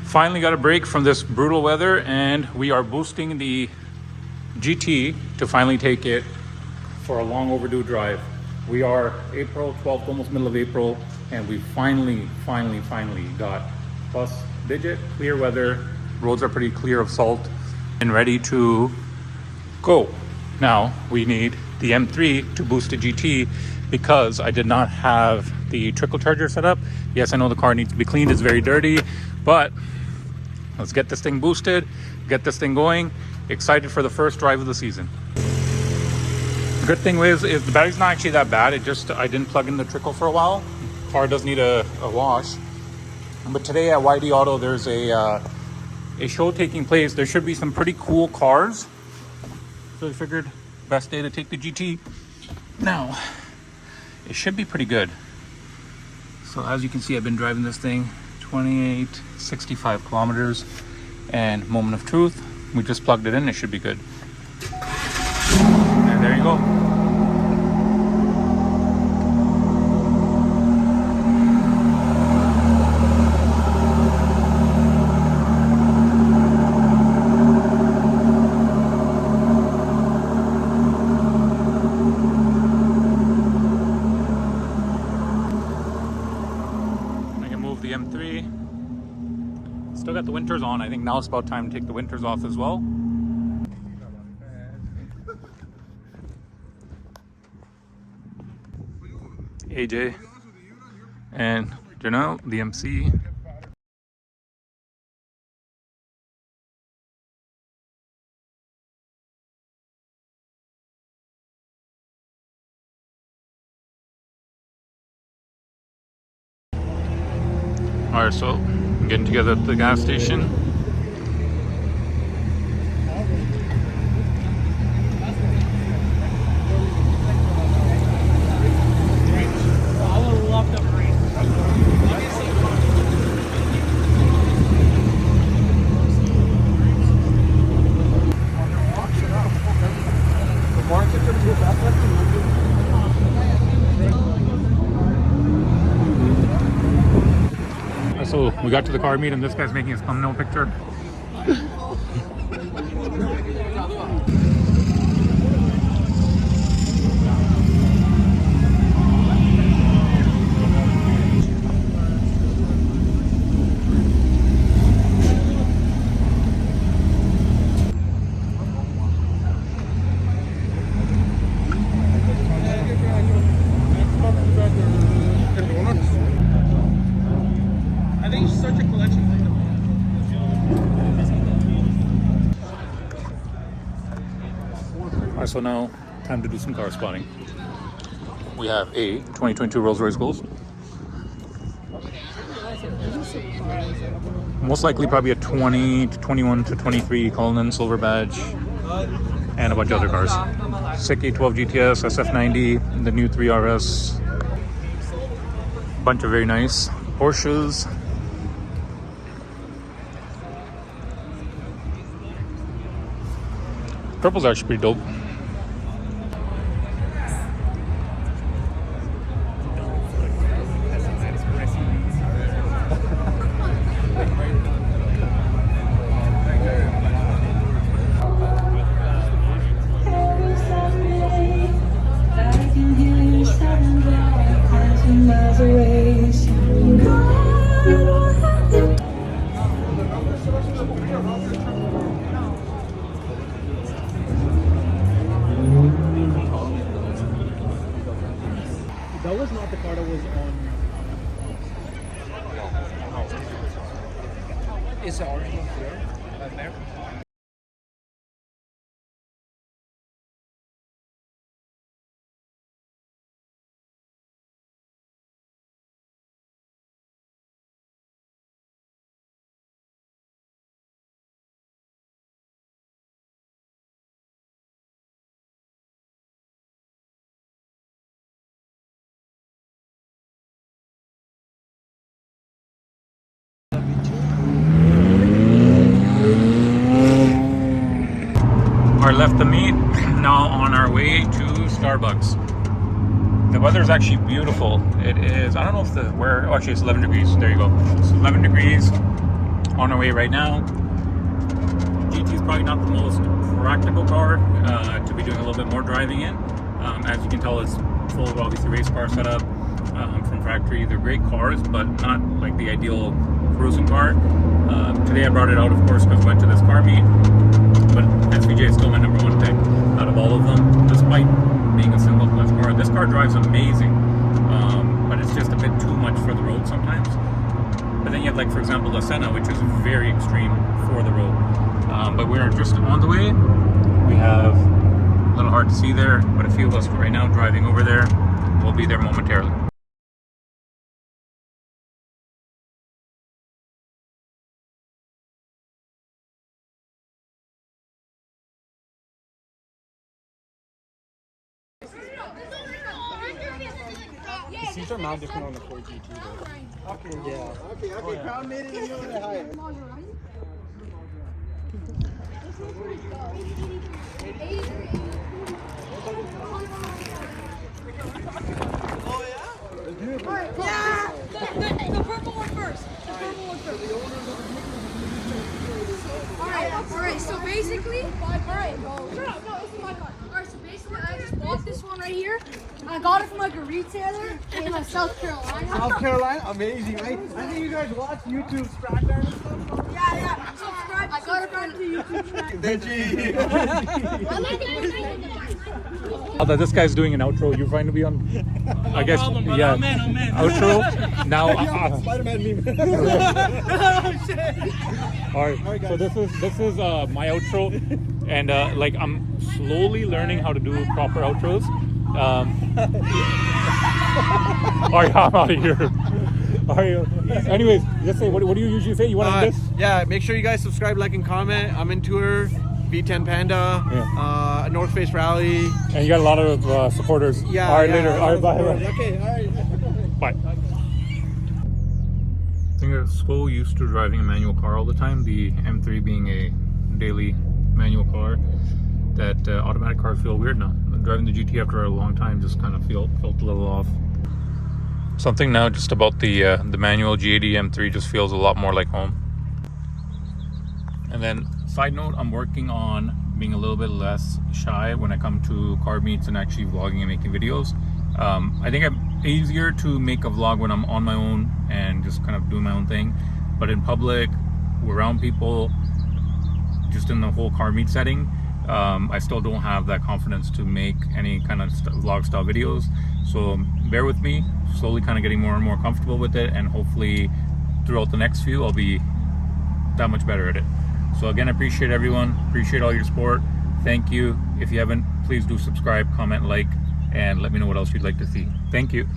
Finally got a break from this brutal weather, and we are boosting the GT to finally take it for a long overdue drive. We are April 12th, almost middle of April, and we finally got plus digit, clear weather. Roads are pretty clear of salt and ready to go. Now we need the M3 to boost the GT because I did not have the trickle charger set up. Yes, I know the car needs to be cleaned, it's very dirty, but let's get this thing boosted, get this thing going. Excited for the first drive of the season. The good thing is the battery's not actually that bad. I didn't plug in the trickle for a while. Car does need a wash. But today at YD Auto, there's a show taking place. There should be some pretty cool cars. So I figured best day to take the GT. Now, it should be pretty good. So as you can see, I've been driving this thing 65 kilometers, and moment of truth, we just plugged it in. It should be good. And there you go. I can move the M3. Still got the winters on. I think now it's about time to take the winters off as well. AJ and turnout, the MC. Alright, so I'm getting together at the gas station. So we got to the car meet and this guy's making his thumbnail picture. Alright, so now time to do some car spotting. We have a 2022 Rolls-Royce Ghost. Most likely probably a 20 to 21 to 23 Cullinan silver badge, and a bunch of other cars. Sick A12 GTS, SF90, the new 3RS, bunch of very nice Porsches. Purple's actually pretty dope. That was not the car that was on. Is the original there? There? Left the meet, now on our way to Starbucks. The weather is actually beautiful. It is, I don't know if actually it's 11 degrees. There you go. It's 11 degrees. on our way right now. GT is probably not the most practical car to be doing a little bit more driving in. As you can tell, it's full of obviously race car setup from factory. They're great cars, but not like the ideal cruising car. Today I brought it out, of course, because I went to this car meet. But SVJ is still my number one pick out of all of them, despite being a single clutch car. This car drives amazing, but it's just a bit too much for the road sometimes. But then you have, like, for example, the Senna, which is very extreme for the road. But we are just on the way. We have a little hard to see there, but a few of us right now driving over there. We'll be there momentarily. The seats are mount different on the 4GT though. Okay. Yeah. Okay, Crown made it a little bit higher. Yeah! The purple one first. Alright, so basically, so basically I just bought this one right here. I got it from like a retailer in South Carolina. South Carolina, amazing, right? I think you guys watch YouTube Scratchdown and stuff. Yeah. Subscribe. I got it from the YouTube channel. Although this guy's doing an outro, you're trying to be on, I guess, yeah, I'm in. outro. Now, Spider-Man meme. all right, so this is my outro, and like I'm slowly learning how to do proper outros. All right, I'm out of here. All right. Anyways, just say what do you usually say? You want this? Yeah, make sure you guys subscribe, like, and comment. I'm in tour, V10 Panda, North Face Rally. And you got a lot of supporters. Yeah. All right, yeah, later. All right, bye. Okay, all right. Bye. I think I'm so used to driving a manual car all the time, the M3 being a daily manual car, that automatic cars feel weird now. Driving the GT after a long time just kind of felt a little off. Something now just about the manual G80 M3 just feels a lot more like home. And then, side note, I'm working on being a little bit less shy when I come to car meets and actually vlogging and making videos. I think I'm easier to make a vlog when I'm on my own and just kind of doing my own thing. But in public, around people, just in the whole car meet setting, I still don't have that confidence to make any kind of vlog style videos. So bear with me, slowly kind of getting more and more comfortable with it, and hopefully throughout the next few I'll be that much better at it. So again, I appreciate everyone, appreciate all your support. Thank you. If you haven't, please do subscribe, comment, like, and let me know what else you'd like to see. Thank you.